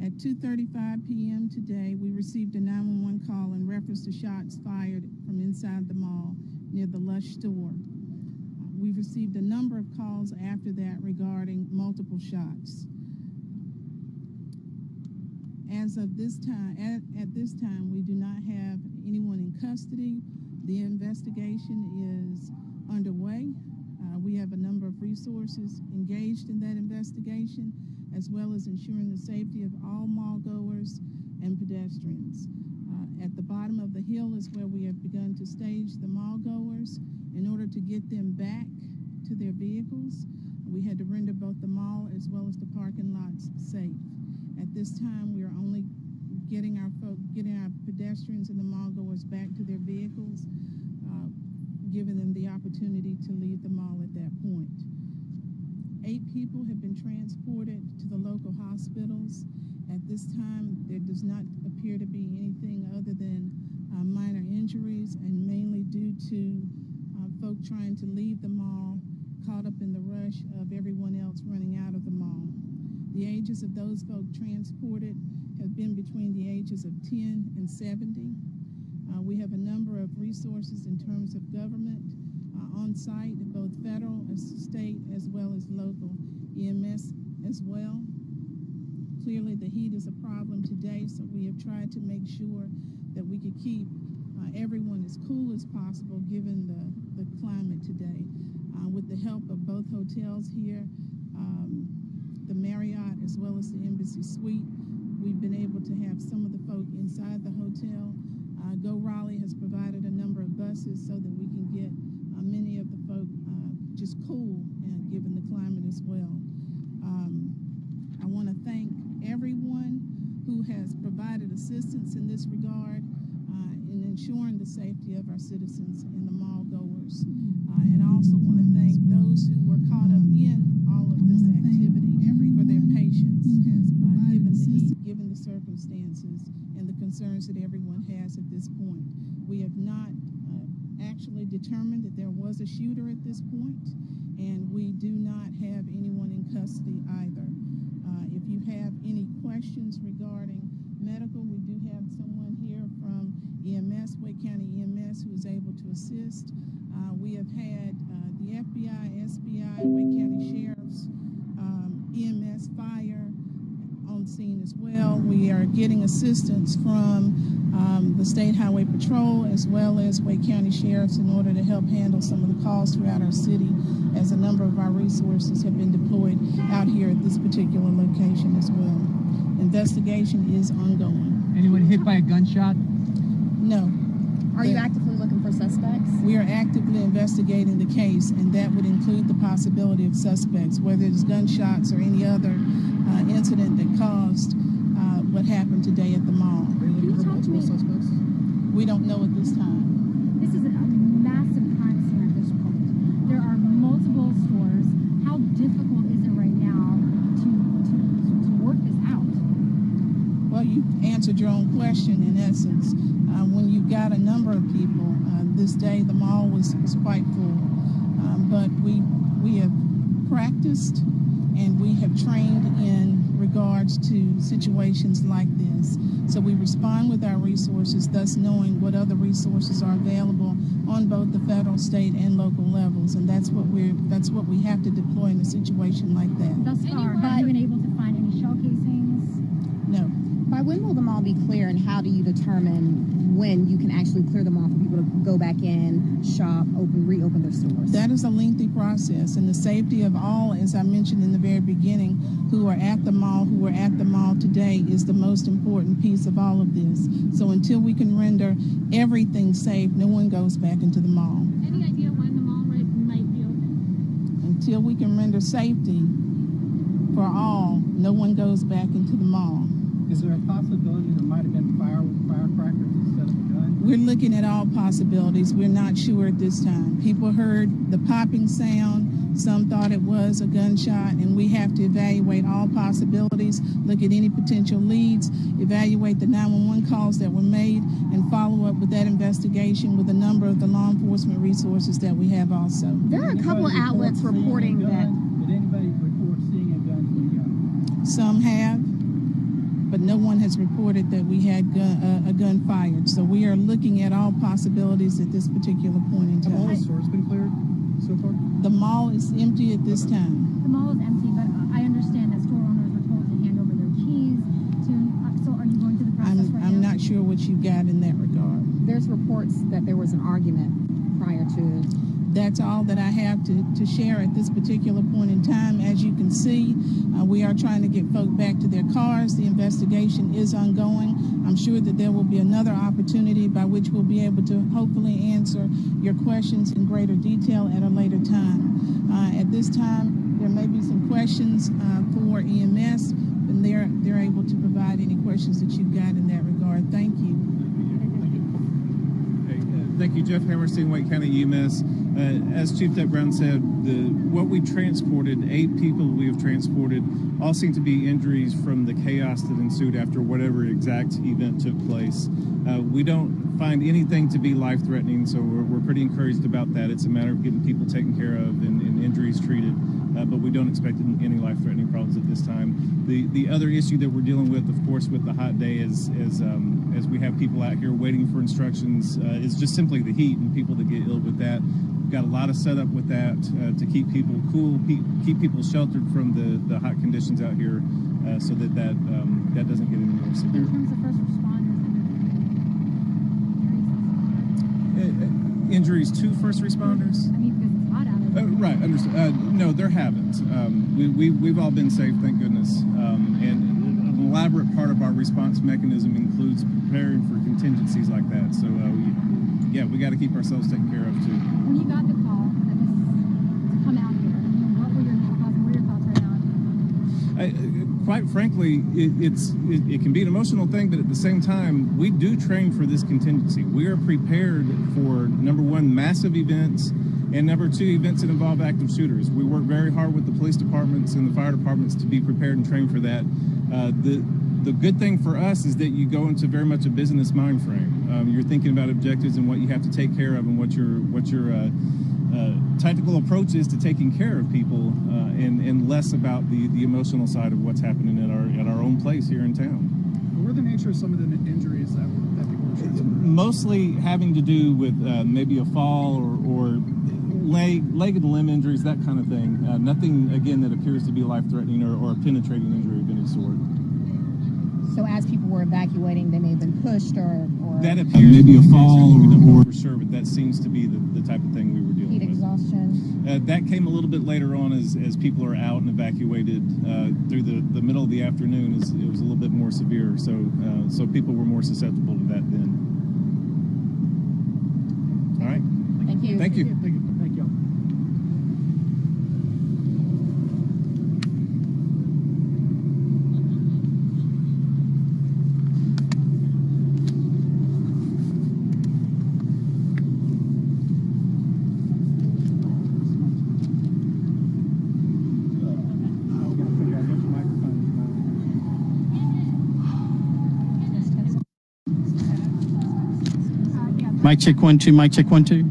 At 2:35 p.m. today, we received a 911 call in reference to shots fired from inside the mall near the Lush store. We've received a number of calls after that regarding multiple shots. As of this time, at this time, we do not have anyone in custody. The investigation is underway. We have a number of resources engaged in that investigation, as well as ensuring the safety of all mall goers and pedestrians. At the bottom of the hill is where we have begun to stage the mall goers in order to get them back to their vehicles. We had to render both the mall as well as the parking lots safe. At this time, we are only getting our pedestrians and the mall goers back to their vehicles, giving them the opportunity to leave the mall at that point. 8 people have been transported to the local hospitals. At this time, there does not appear to be anything other than minor injuries, and mainly due to folk trying to leave the mall, caught up in the rush of everyone else running out of the mall. The ages of those folk transported have been between the ages of 10 and 70. We have a number of resources in terms of government on site, both federal, state, as well as local, EMS as well. Clearly, the heat is a problem today, so we have tried to make sure that we could keep everyone as cool as possible given the climate today. With the help of both hotels here, the Marriott as well as the Embassy Suite, we've been able to have some of the folk inside the hotel. Go Raleigh has provided a number of buses so that we can get many of the folk just cool, given the climate as well. I want to thank everyone who has provided assistance in this regard in ensuring the safety of our citizens and the mall goers. And I also want to thank those who were caught up in all of this activity for their patience, given the heat, given the circumstances, and the concerns that everyone has at this point. We have not actually determined that there was a shooter at this point, and we do not have anyone in custody either. If you have any questions regarding medical, we do have someone here from EMS, Wake County EMS, who is able to assist. We have had the FBI, SBI, Wake County Sheriff's, EMS, fire on scene as well. We are getting assistance from the State Highway Patrol as well as Wake County Sheriff's in order to help handle some of the calls throughout our city, as a number of our resources have been deployed out here at this particular location as well. Investigation is ongoing. Anyone hit by a gunshot? No. Are you actively looking for suspects? We are actively investigating the case, and that would include the possibility of suspects, whether it's gunshots or any other incident that caused what happened today at the mall. Can you talk to me? Suspects? We don't know at this time. This is a massive crime scene at this point. There are multiple stores. How difficult is it right now to work this out? Well, you answered your own question in essence. When you've got a number of people, this day the mall was quite full, but we have practiced and we have trained in regards to situations like this. So we respond with our resources, thus knowing what other resources are available on both the federal, state, and local levels, and that's what we have to deploy in a situation like that. Thus far, have you been able to find any shell casings? No. By when will the mall be clear, and how do you determine when you can actually clear the mall for people to go back in, shop, reopen their stores? That is a lengthy process, and the safety of all, as I mentioned in the very beginning, who are at the mall today is the most important piece of all of this. So until we can render everything safe, no one goes back into the mall. Any idea when the mall might be open? Until we can render safety for all, no one goes back into the mall. Is there a possibility there might have been firecrackers instead of a gun? We're looking at all possibilities. We're not sure at this time. People heard the popping sound. Some thought it was a gunshot, and we have to evaluate all possibilities, look at any potential leads, evaluate the 911 calls that were made, and follow up with that investigation with a number of the law enforcement resources that we have also. There are a couple of outlets reporting that. Did anybody report seeing a gun when you got? Some have. but no one has reported that we had a gun fired. So we are looking at all possibilities at this particular point in Have all the time. stores been cleared so far? The mall is empty at this time. The mall is empty, but I understand that store owners were told to hand over their keys to. So are you going through the process right I'm now? not sure what you got in that regard. There's reports that there was an argument prior to. That's all that I have to share at this particular point in time. As you can see, we are trying to get folk back to their cars. The investigation is ongoing. I'm sure that there will be another opportunity by which we'll be able to hopefully answer your questions in greater detail at a later time. At this time, there may be some questions for EMS, and they're able to provide any questions that you've got in that regard. Thank you. Thank you, Jeff Hammerstein, Wake County EMS. As Chief Deputy Brown said, what we transported, 8 people we have transported, all seem to be injuries from the chaos that ensued after whatever exact event took place. We don't find anything to be life-threatening, so we're pretty encouraged about that. It's a matter of getting people taken care of and injuries treated, but we don't expect any life-threatening problems at this time. The other issue that we're dealing with, of course, with the hot day is as we have people out here waiting for instructions, is just simply the heat and people that get ill with that. We've got a lot of setup with that to keep people cool, keep people sheltered from the hot conditions out here, so that doesn't get any more severe. In terms of first responders, Injuries to first responders? I mean, because it's hot out there. Right, understood. No, there haven't. We've all been safe, thank goodness. And an elaborate part of our response mechanism includes preparing for contingencies like that. So, we got to keep ourselves taken care of too. When you got the call to come out here, I mean, what were your thoughts? What are your thoughts right now? Quite frankly, it can be an emotional thing, but at the same time, we do train for this contingency. We are prepared for, number one, massive events, and number two, events that involve active shooters. We work very hard with the police departments and the fire departments to be prepared and trained for that. The good thing for us is that you go into very much a business mind frame. You're thinking about objectives and what you have to take care of and what your tactical approach is to taking care of people, and less about the emotional side of what's happening at our own place here in town. What were the nature of some of the injuries that people were transporting? Mostly having to do with maybe a fall or leg and limb injuries, that kind of thing. Nothing, again, that appears to be life-threatening or a penetrating injury of any sort. So as people were evacuating, they may have been pushed or That appears maybe a fall or for sure, but that seems to be the type of thing we were dealing heat with. exhaustion. That came a little bit later on as people are out and evacuated through the middle of the afternoon. It was a little bit more severe, so people were more susceptible to that then. All right. Thank you. Thank you. Thank you. Mic check 1 2. Mic check 1 2.